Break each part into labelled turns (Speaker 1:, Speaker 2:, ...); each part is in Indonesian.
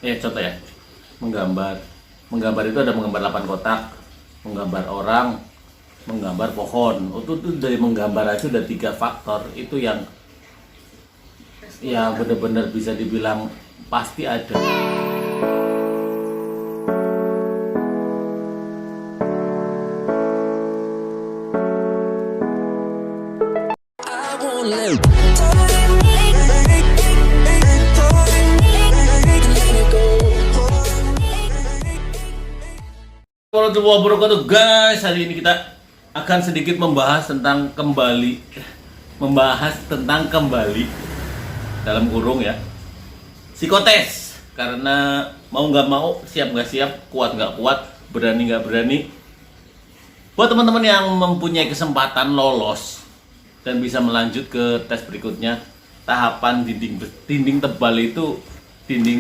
Speaker 1: Contoh ya, menggambar. Menggambar itu ada menggambar 8 kotak, menggambar orang, menggambar pohon. Itu tuh dari menggambar aja udah 3 faktor itu yang ya benar-benar bisa dibilang pasti ada. Warahmatullahi wabarakatuh guys, hari ini kita akan sedikit membahas tentang kembali dalam kurung ya, psikotes. Karena mau nggak mau, siap nggak siap, kuat nggak kuat, berani nggak berani. Buat teman-teman yang mempunyai kesempatan lolos dan bisa melanjut ke tes berikutnya, tahapan dinding tebal itu, dinding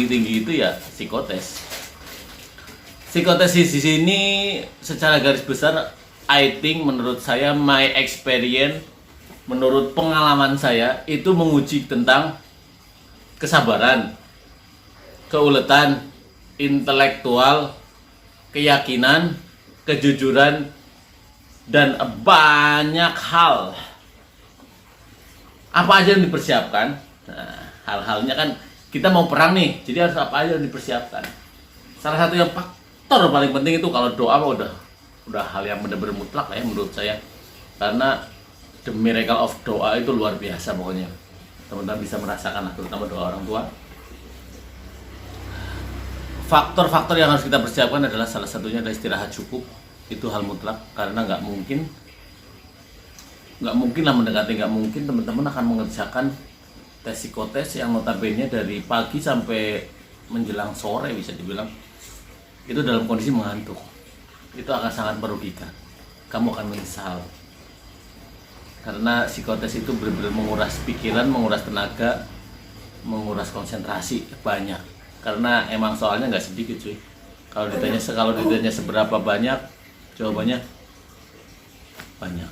Speaker 1: tinggi itu ya psikotes. Psikotesis di sini secara garis besar, I think menurut saya, my experience, menurut pengalaman saya, itu menguji tentang kesabaran, keuletan, intelektual, keyakinan, kejujuran, dan banyak hal. Apa aja yang dipersiapkan? Nah, hal-halnya kan kita mau perang nih, jadi harus apa aja yang dipersiapkan. Salah satu yang faktor paling penting itu kalau doa udah hal yang benar-benar mutlak ya menurut saya, karena the miracle of doa itu luar biasa pokoknya. Teman-teman bisa merasakan lah, terutama doa orang tua. Faktor-faktor yang harus kita persiapkan adalah salah satunya adalah istirahat cukup. Itu hal mutlak, karena nggak mungkin lah mendekati nggak mungkin teman-teman akan mengerjakan tes psikotes yang notabene dari pagi sampai menjelang sore bisa dibilang itu dalam kondisi mengantuk. Itu akan sangat merugikan, kamu akan menyesal, karena psikotes itu benar-benar menguras pikiran, menguras tenaga, menguras konsentrasi banyak. Karena emang soalnya nggak sedikit cuy. Kalau ditanya seberapa banyak, jawabannya banyak.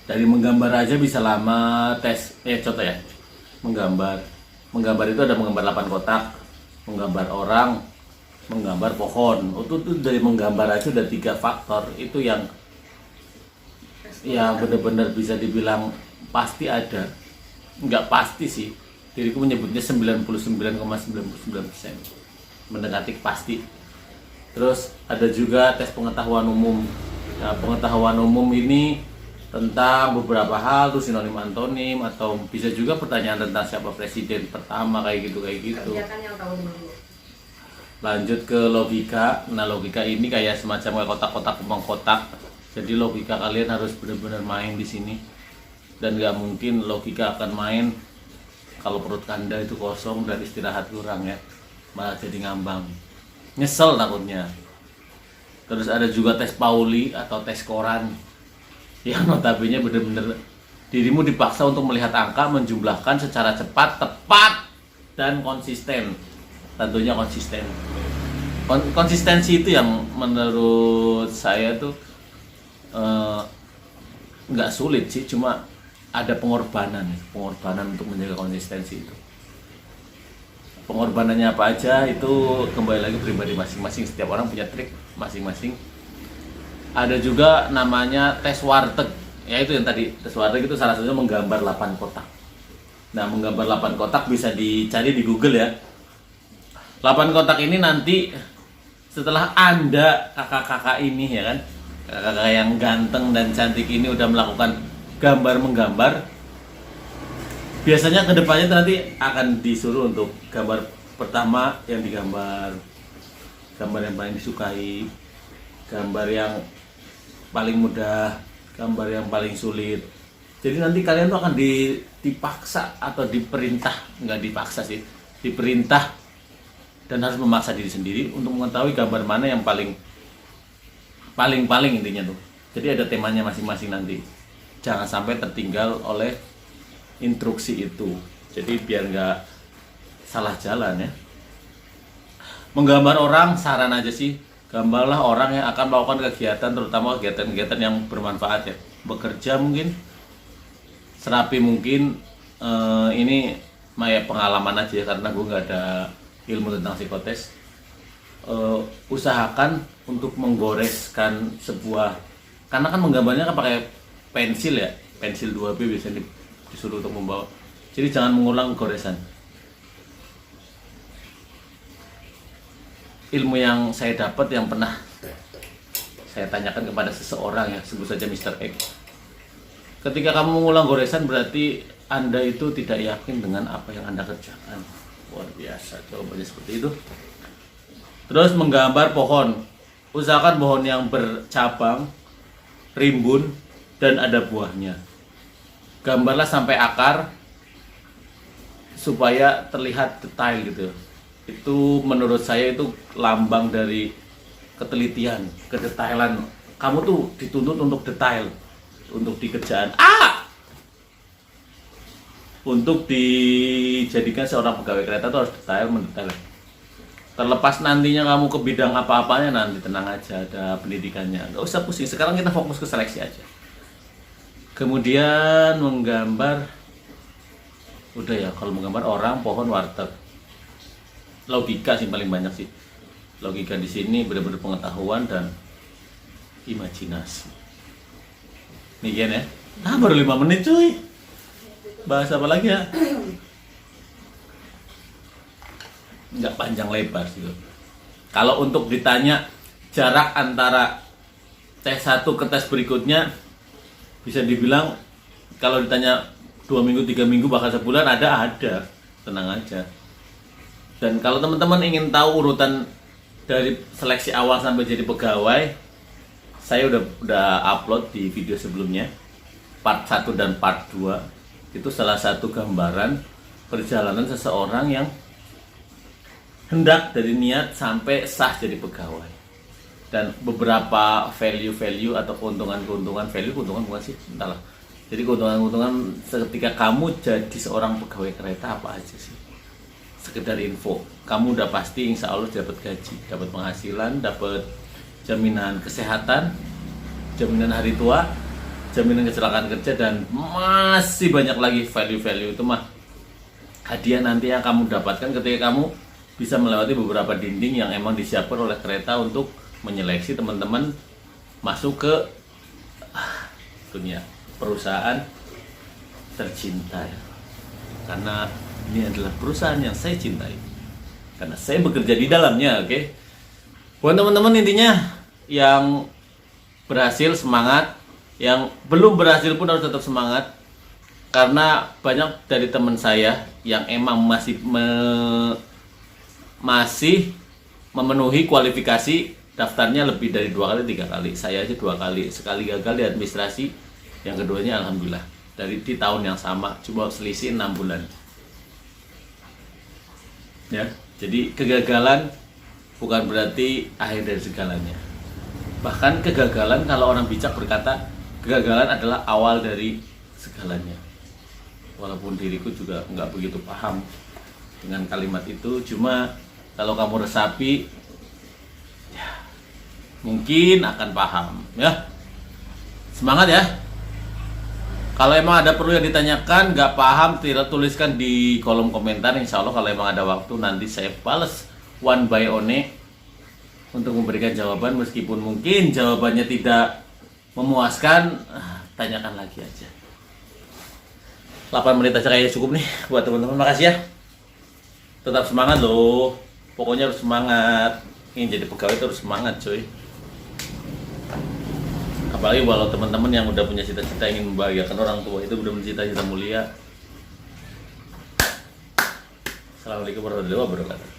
Speaker 1: Dari menggambar aja bisa lama tes. Contoh ya, menggambar itu ada menggambar 8 kotak, menggambar orang, menggambar pohon. Itu tuh dari menggambar aja udah 3 faktor itu yang ya benar-benar bisa dibilang pasti ada. Nggak pasti sih, diriku menyebutnya 99,99%, mendekati pasti. Terus ada juga tes pengetahuan umum. Nah, pengetahuan umum ini tentang beberapa hal tuh, sinonim antonim, atau bisa juga pertanyaan tentang siapa presiden pertama kayak gitu. Lanjut ke logika. Nah, logika ini kayak semacam kotak-kotak mengkotak. Jadi logika kalian harus benar-benar main di sini, dan nggak mungkin logika akan main kalau perut Anda itu kosong dan istirahat kurang ya, malah jadi ngambang, nyesel takutnya. Terus ada juga tes Pauli atau tes koran, yang notabene benar-benar dirimu dipaksa untuk melihat angka, menjumlahkan secara cepat, tepat, dan konsisten. Tentunya konsisten. Konsistensi itu yang menurut saya tuh nggak sulit sih, cuma ada pengorbanan untuk menjaga konsistensi itu. Pengorbanannya apa aja itu kembali lagi pribadi masing-masing, setiap orang punya trik masing-masing. Ada juga namanya tes warteg, ya itu yang tadi, tes warteg itu salah satunya menggambar 8 kotak. Nah, menggambar 8 kotak bisa dicari di Google ya. 8 kotak ini nanti setelah Anda, kakak-kakak ini ya kan, kakak-kakak yang ganteng dan cantik ini udah melakukan menggambar, biasanya kedepannya nanti akan disuruh untuk gambar pertama yang digambar, gambar yang paling disukai, gambar yang paling mudah, gambar yang paling sulit. Jadi nanti kalian tuh akan dipaksa atau diperintah, nggak dipaksa sih, diperintah dan harus memaksa diri sendiri untuk mengetahui gambar mana yang paling intinya tuh. Jadi ada temanya masing-masing nanti. Jangan sampai tertinggal oleh instruksi itu. Jadi biar nggak salah jalan ya. Menggambar orang, saran aja sih, gambarlah orang yang akan melakukan kegiatan, terutama kegiatan-kegiatan yang bermanfaat ya. Bekerja mungkin, serapi mungkin, ini pengalaman aja ya, karena gue nggak ada ilmu tentang psikotes. Usahakan untuk menggoreskan sebuah, karena kan menggambarnya kan pakai pensil ya, pensil 2B biasanya disuruh untuk membawa, jadi jangan mengulang goresan. Ilmu yang saya dapat, yang pernah saya tanyakan kepada seseorang ya, sebut saja Mr. X, ketika kamu mengulang goresan berarti Anda itu tidak yakin dengan apa yang Anda kerjakan. Luar biasa, jawabannya seperti itu. Terus menggambar pohon, usahakan pohon yang bercabang, rimbun, dan ada buahnya. Gambarlah sampai akar supaya terlihat detail gitu. Itu menurut saya itu lambang dari ketelitian, kedetailan. Kamu tuh dituntut untuk detail, untuk di kerjaan. Untuk dijadikan seorang pegawai kereta itu harus detail, mendetail. Terlepas nantinya kamu ke bidang apa-apanya, nanti tenang aja, ada pendidikannya, nggak usah pusing. Sekarang kita fokus ke seleksi aja. Kemudian menggambar, udah ya, kalau menggambar orang, pohon, warteg, logika sih paling banyak sih. Logika di sini benar-benar pengetahuan dan imajinasi. Nih ya, baru 5 menit cuy. Bahas apa lagi ya? Nggak panjang lebar sih. Kalau untuk ditanya jarak antara tes 1 ke tes berikutnya, bisa dibilang kalau ditanya 2 minggu, 3 minggu, bahkan sebulan ada, tenang aja. Dan kalau teman-teman ingin tahu urutan dari seleksi awal sampai jadi pegawai, saya udah upload di video sebelumnya, part 1 dan part 2. Itu salah satu gambaran perjalanan seseorang yang hendak dari niat sampai sah jadi pegawai, dan beberapa value atau keuntungan bukan sih, entahlah. Jadi keuntungan ketika kamu jadi seorang pegawai kereta apa aja sih? Sekedar info, kamu udah pasti insya Allah dapat gaji, dapat penghasilan, dapat jaminan kesehatan, jaminan hari tua, jaminan kecelakaan kerja, dan masih banyak lagi value itu mah hadiah nanti yang kamu dapatkan ketika kamu bisa melewati beberapa dinding yang emang disiapkan oleh kereta untuk menyeleksi teman-teman masuk ke dunia perusahaan tercinta ya. Karena ini adalah perusahaan yang saya cintai, karena saya bekerja di dalamnya. Oke. Buat teman-teman, intinya yang berhasil semangat, yang belum berhasil pun harus tetap semangat, karena banyak dari teman saya yang emang masih memenuhi kualifikasi, daftarnya lebih dari 2 kali 3 kali. Saya aja 2 kali, sekali gagal di administrasi, yang keduanya alhamdulillah di tahun yang sama, cuma selisih 6 bulan ya. Jadi kegagalan bukan berarti akhir dari segalanya. Bahkan kegagalan, kalau orang bijak berkata, kegagalan adalah awal dari segalanya. Walaupun diriku juga nggak begitu paham dengan kalimat itu, cuma kalau kamu resapi, ya mungkin akan paham ya. Semangat ya. Kalau emang ada perlu yang ditanyakan, nggak paham, tuliskan di kolom komentar. Insya Allah kalau emang ada waktu nanti saya balas one by one untuk memberikan jawaban. Meskipun mungkin jawabannya tidak memuaskan, tanyakan lagi aja. 8 menit aja kayaknya cukup nih buat teman-teman. Makasih ya. Tetap semangat loh. Pokoknya harus semangat. Ingin jadi pegawai itu harus semangat coy. Apalagi kalau teman-teman yang udah punya cita-cita ingin membahagiakan orang tua, itu udah cita-cita mulia. Assalamualaikum warahmatullahi wabarakatuh.